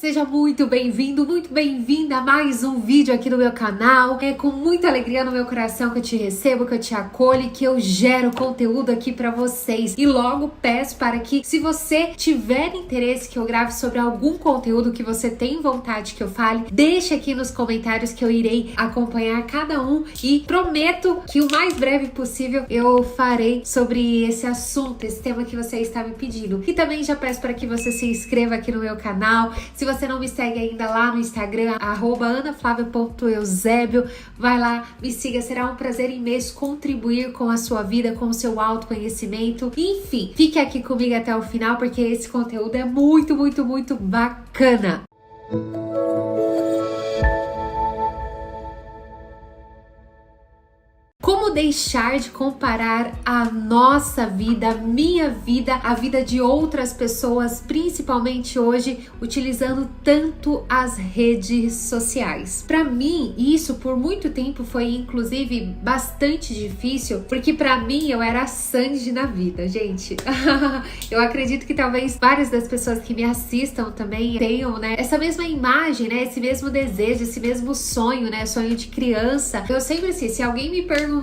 Seja muito bem-vindo, muito bem-vinda a mais um vídeo aqui no meu canal. É com muita alegria no meu coração que eu te recebo, que eu te acolho, que eu gero conteúdo aqui pra vocês. E logo peço para que, se você tiver interesse que eu grave sobre algum conteúdo que você tem vontade que eu fale, deixe aqui nos comentários que eu irei acompanhar cada um e prometo que o mais breve possível eu farei sobre esse assunto, esse tema que você está me pedindo. E também já peço para que você se inscreva aqui no meu canal. Se você não me segue ainda lá no Instagram, @anaflavia.eusebio, vai lá, me siga, será um prazer imenso contribuir com a sua vida, com o seu autoconhecimento. Enfim, fique aqui comigo até o final, porque esse conteúdo é muito bacana. Como deixar de comparar a nossa vida, a minha vida, a vida de outras pessoas, principalmente hoje, utilizando tanto as redes sociais? Para mim, isso por muito tempo foi inclusive bastante difícil, porque para mim eu era a Sandy na vida, gente. Eu acredito que talvez várias das pessoas que me assistam também tenham, né, essa mesma imagem, né, esse mesmo desejo, esse mesmo sonho, né, sonho de criança. Eu sempre assim, se alguém me perguntava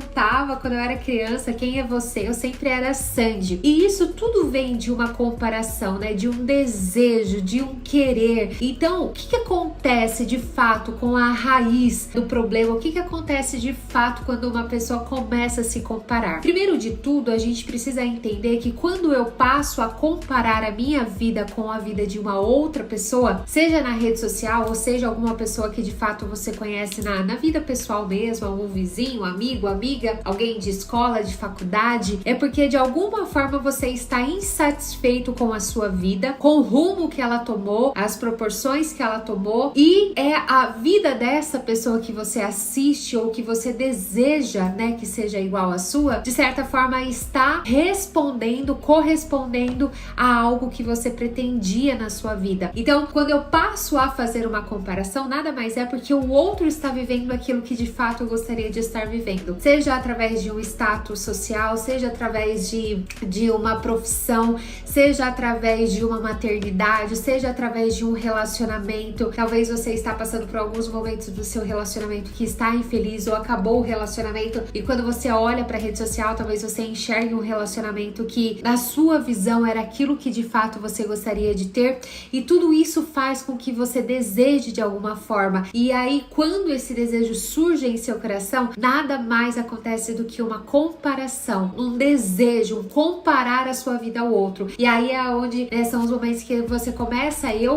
quando eu era criança, quem é você? Eu sempre era Sandy. E isso tudo vem de uma comparação, né? De um desejo, de um querer. Então, o que acontece de fato com a raiz do problema? O que acontece de fato quando uma pessoa começa a se comparar? Primeiro de tudo, a gente precisa entender que quando eu passo a comparar a minha vida com a vida de uma outra pessoa, seja na rede social ou seja alguma pessoa que de fato você conhece na vida pessoal mesmo, algum vizinho, amigo, amiga, alguém de escola, de faculdade, é porque de alguma forma você está insatisfeito com a sua vida, com o rumo que ela tomou, as proporções que ela tomou, e é a vida dessa pessoa que você assiste ou que você deseja, né, que seja igual à sua, de certa forma está correspondendo a algo que você pretendia na sua vida. Então, quando eu passo a fazer uma comparação, nada mais é porque o outro está vivendo aquilo que de fato eu gostaria de estar vivendo. Seja através de um status social, seja através de uma profissão, seja através de uma maternidade, seja através de um relacionamento. Talvez você está passando por alguns momentos do seu relacionamento que está infeliz ou acabou o relacionamento, e quando você olha para a rede social, talvez você enxergue um relacionamento que na sua visão era aquilo que de fato você gostaria de ter, e tudo isso faz com que você deseje de alguma forma. E aí, quando esse desejo surge em seu coração, nada mais acontece do que uma comparação, um desejo, um comparar a sua vida ao outro. E aí é onde, né, são os momentos que eu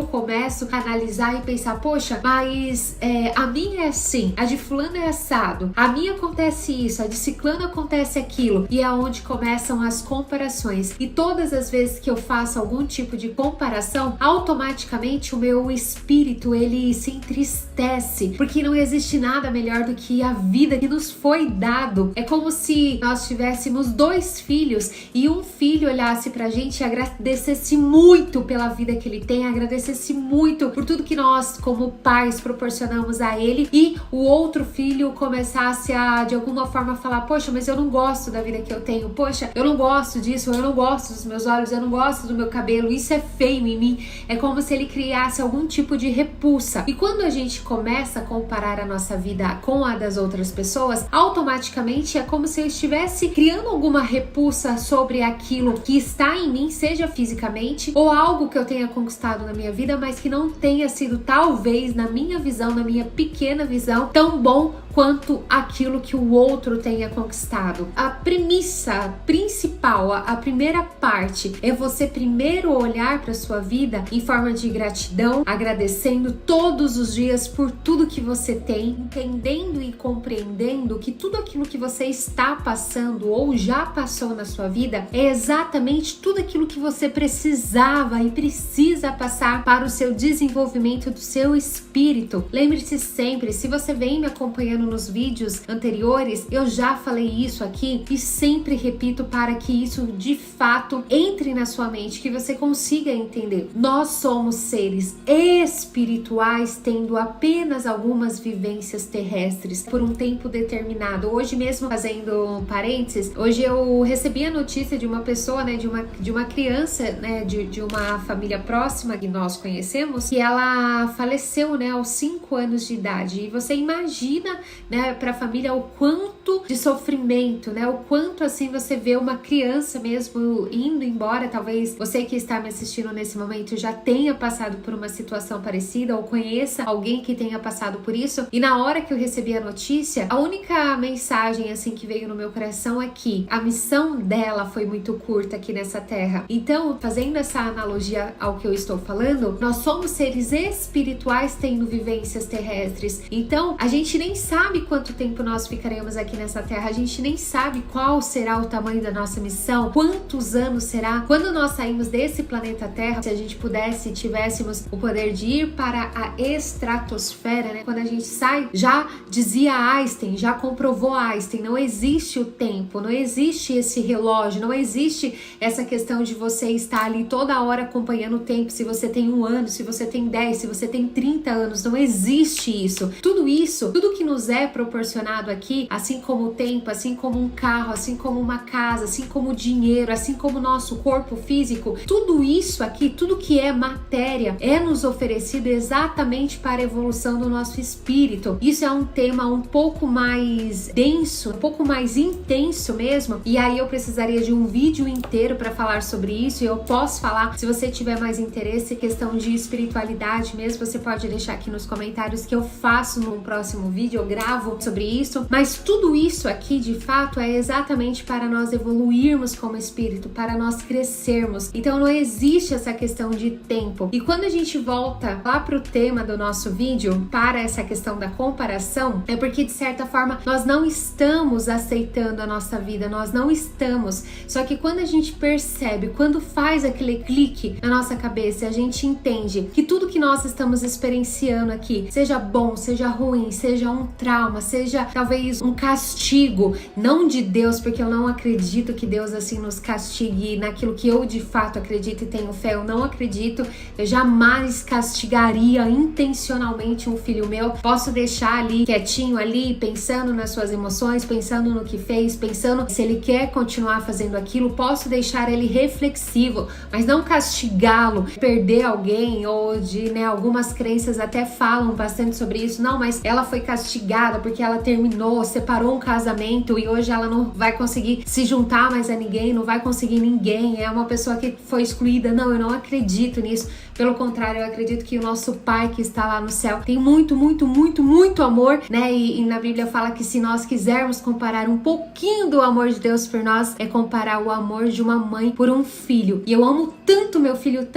começo a analisar e pensar, poxa, mas a minha é assim, a de fulano é assado, a minha acontece isso, a de ciclano acontece aquilo. E é onde começam as comparações. E todas as vezes que eu faço algum tipo de comparação, automaticamente o meu espírito, ele se entristece, porque não existe nada melhor do que a vida que nos foi dado. É como se nós tivéssemos dois filhos e um filho olhasse pra gente e agradecesse muito pela vida que ele tem, agradecesse muito por tudo que nós, como pais, proporcionamos a ele, e o outro filho começasse a, de alguma forma, falar, poxa, mas eu não gosto da vida que eu tenho, poxa, eu não gosto disso, eu não gosto dos meus olhos, eu não gosto do meu cabelo, isso é feio em mim. É como se ele criasse algum tipo de repulsa. E quando a gente começa a comparar a nossa vida com a das outras pessoas, automaticamente é como se eu estivesse criando alguma repulsa sobre aquilo que está em mim, seja fisicamente ou algo que eu tenha conquistado na minha vida, mas que não tenha sido, talvez, na minha visão, na minha pequena visão, tão bom quanto aquilo que o outro tenha conquistado. A premissa principal, a primeira parte, é você primeiro olhar para sua vida em forma de gratidão, agradecendo todos os dias por tudo que você tem, entendendo e compreendendo que tudo aquilo que você está passando ou já passou na sua vida é exatamente tudo aquilo que você precisava e precisa passar para o seu desenvolvimento do seu espírito. Lembre-se sempre, se você vem me acompanhando nos vídeos anteriores, eu já falei isso aqui e sempre repito para que isso de fato entre na sua mente, que você consiga entender. Nós somos seres espirituais tendo apenas algumas vivências terrestres por um tempo determinado. Hoje mesmo, fazendo um parênteses, hoje eu recebi a notícia de uma pessoa, né, de uma criança, né, de uma família próxima que nós conhecemos, que ela faleceu, né, aos 5 anos de idade. E você imagina, né, para a família o quanto de sofrimento, né, o quanto assim você vê uma criança mesmo indo embora. Talvez você que está me assistindo nesse momento já tenha passado por uma situação parecida ou conheça alguém que tenha passado por isso. E na hora que eu recebi a notícia, a única mensagem assim que veio no meu coração é que a missão dela foi muito curta aqui nessa terra. Então, fazendo essa analogia ao que eu estou falando, nós somos seres espirituais tendo vivências terrestres. Então, a gente nem sabe quanto tempo nós ficaremos aqui nessa terra, a gente nem sabe qual será o tamanho da nossa missão, quantos anos será. Quando nós saímos desse planeta Terra, se a gente pudesse, tivéssemos o poder de ir para a estratosfera, né? Quando a gente sai, já dizia Einstein, já comprovou Einstein, não existe o tempo, não existe esse relógio, não existe essa questão de você estar ali toda hora acompanhando o tempo, se você tem 1 ano, se você tem 10, se você tem 30 anos, não existe isso. Tudo isso, tudo que nos é proporcionado aqui, assim como o tempo, assim como um carro, assim como uma casa, assim como o dinheiro, assim como o nosso corpo físico, tudo isso aqui, tudo que é matéria, é nos oferecido exatamente para a evolução do nosso espírito. Isso é um tema um pouco mais denso, um pouco mais intenso mesmo, e aí eu precisaria de um vídeo inteiro para falar sobre isso, e eu posso falar, se você tiver mais interesse, questão de espiritualidade mesmo, você pode deixar aqui nos comentários que eu faço no próximo vídeo, eu gravo sobre isso. Mas tudo isso aqui, de fato, é exatamente para nós evoluirmos como espírito, para nós crescermos. Então não existe essa questão de tempo. E quando a gente volta lá pro tema do nosso vídeo, para essa questão da comparação, é porque de certa forma nós não estamos aceitando a nossa vida, nós não estamos. Só que quando a gente percebe, quando faz aquele clique na nossa cabeça, a gente entende que tudo que nós estamos experienciando aqui, seja bom, seja ruim, seja um trauma, seja talvez um castigo, não de Deus, porque eu não acredito que Deus assim nos castigue naquilo que eu de fato acredito e tenho fé, eu não acredito, eu jamais castigaria intencionalmente um filho meu. Posso deixar ali quietinho ali, pensando nas suas emoções, pensando no que fez, pensando se ele quer continuar fazendo aquilo, posso deixar ele reflexivo, mas não castigá-lo, perder alguém, ou de, né, algumas crenças até falam bastante sobre isso. Não, mas ela foi castigada porque ela terminou, separou um casamento e hoje ela não vai conseguir se juntar mais a ninguém, não vai conseguir ninguém, é uma pessoa que foi excluída. Não, eu não acredito nisso. Pelo contrário, eu acredito que o nosso Pai que está lá no céu tem muito, muito, muito, muito amor, né? E na Bíblia fala que se nós quisermos comparar um pouquinho do amor de Deus por nós, é comparar o amor de uma mãe por um filho. E eu amo tanto meu filho,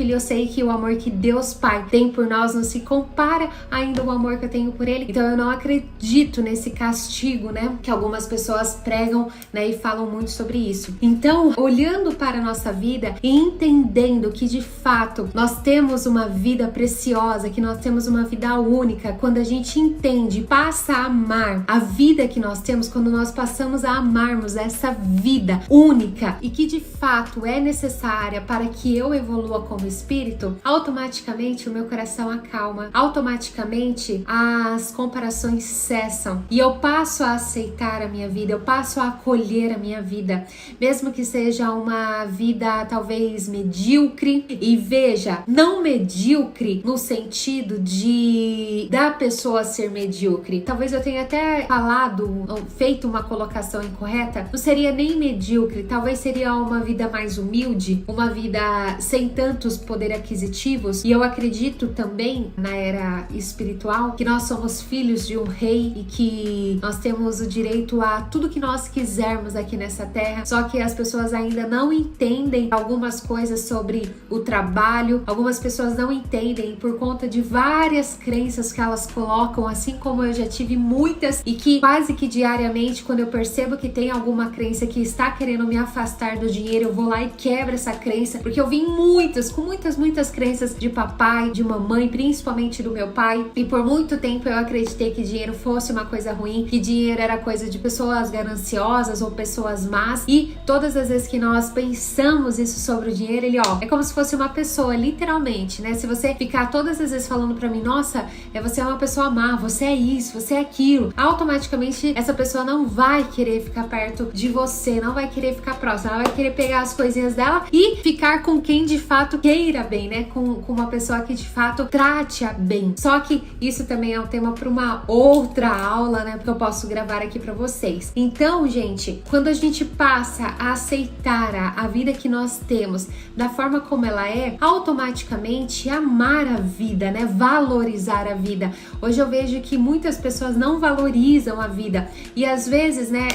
eu sei que o amor que Deus Pai tem por nós não se compara ainda ao amor que eu tenho por Ele. Então eu não acredito nesse castigo, né? Que algumas pessoas pregam, né? E falam muito sobre isso. Então, olhando para a nossa vida e entendendo que de fato nós temos uma vida preciosa, que nós temos uma vida única, quando a gente entende, passa a amar a vida que nós temos, quando nós passamos a amarmos essa vida única e que de fato é necessária para que eu evolua como espírito, automaticamente o meu coração acalma, automaticamente as comparações cessam e eu passo a aceitar a minha vida, eu passo a acolher a minha vida, mesmo que seja uma vida talvez medíocre. E veja, não medíocre no sentido de da pessoa ser medíocre. Talvez eu tenha até falado, feito uma colocação incorreta. Não seria nem medíocre, talvez seria uma vida mais humilde, uma vida sem tantos poder aquisitivos. E eu acredito também na era espiritual que nós somos filhos de um rei e que nós temos temos o direito a tudo que nós quisermos aqui nessa terra, só que as pessoas ainda não entendem algumas coisas sobre o trabalho, algumas pessoas não entendem por conta de várias crenças que elas colocam, assim como eu já tive muitas, e que quase que diariamente, quando eu percebo que tem alguma crença que está querendo me afastar do dinheiro, eu vou lá e quebro essa crença, porque eu vim com muitas crenças de papai, de mamãe, principalmente do meu pai, e por muito tempo eu acreditei que dinheiro fosse uma coisa ruim, que dinheiro era coisa de pessoas gananciosas ou pessoas más, e todas as vezes que nós pensamos isso sobre o dinheiro, ele, é como se fosse uma pessoa, literalmente, né? Se você ficar todas as vezes falando pra mim, nossa, você é uma pessoa má, você é isso, você é aquilo, automaticamente essa pessoa não vai querer ficar perto de você, não vai querer ficar próxima, ela vai querer pegar as coisinhas dela e ficar com quem de fato queira bem, né? Com uma pessoa que de fato trate-a bem. Só que isso também é um tema para uma outra aula, né? Porque eu posso gravar aqui para vocês. Então, gente, quando a gente passa a aceitar a vida que nós temos da forma como ela é, automaticamente amar a vida, né? Valorizar a vida. Hoje eu vejo que muitas pessoas não valorizam a vida e às vezes, né,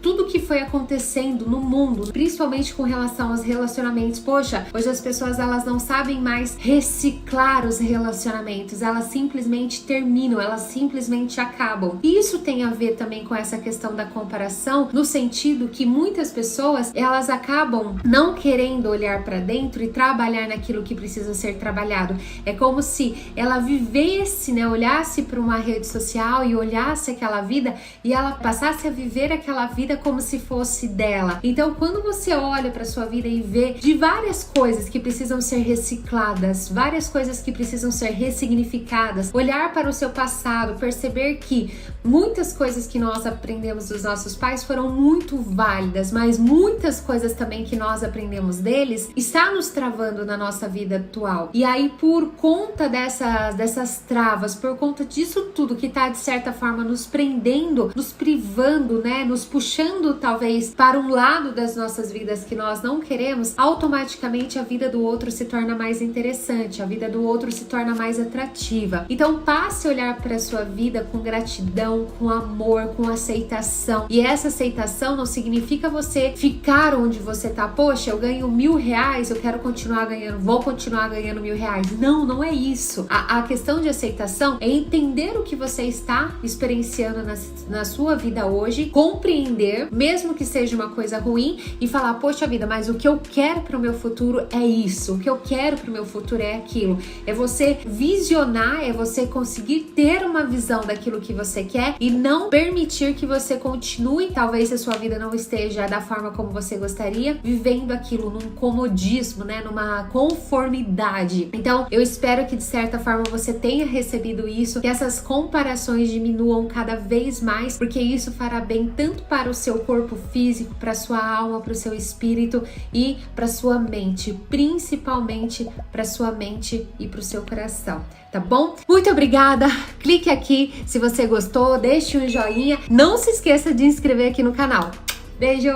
tudo que foi acontecendo no mundo, principalmente com relação aos relacionamentos, poxa, hoje as pessoas elas não sabem mais reciclar os relacionamentos, elas simplesmente terminam, elas simplesmente acabam. E isso tem a ver também com essa questão da comparação, no sentido que muitas pessoas elas acabam não querendo olhar para dentro e trabalhar naquilo que precisa ser trabalhado. É como se ela vivesse, né, olhasse para uma rede social e olhasse aquela vida e ela passasse a viver aquela vida como se fosse dela. Então, quando você olha para sua vida e vê de várias coisas que precisam ser recicladas, várias coisas que precisam ser ressignificadas, olhar para o seu passado, perceber que muitas coisas que nós aprendemos dos nossos pais foram muito válidas, mas muitas coisas também que nós aprendemos deles está nos travando na nossa vida atual. E aí, por conta dessas travas, por conta disso tudo que está de certa forma nos prendendo, nos privando, né, nos puxando talvez para um lado das nossas vidas que nós não queremos, automaticamente a vida do outro se torna mais interessante, a vida do outro se torna mais atrativa. Então passe a olhar para a sua vida com gratidão, com amor, com aceitação. E essa aceitação não significa você ficar onde você tá. Poxa, eu ganho R$1.000, eu quero continuar ganhando, vou continuar ganhando R$1.000. Não, não é isso. A questão de aceitação é entender o que você está experienciando na sua vida hoje, compreender, mesmo que seja uma coisa ruim, e falar, poxa vida, mas o que eu quero pro meu futuro é isso, o que eu quero pro meu futuro é aquilo. É você visionar, é você conseguir ter uma visão daquilo que você quer e não permitir que você continue, talvez se a sua vida não esteja da forma como você gostaria, vivendo aquilo num comodismo, né, numa conformidade. Então, eu espero que de certa forma você tenha recebido isso, que essas comparações diminuam cada vez mais, porque isso fará bem tanto para o seu corpo físico, para sua alma, para o seu espírito e para sua mente, principalmente para sua mente e para o seu coração, tá bom? Muito obrigada, clique aqui se você gostou, deixe um joinha, não se esqueça de inscrever aqui no canal. Beijo!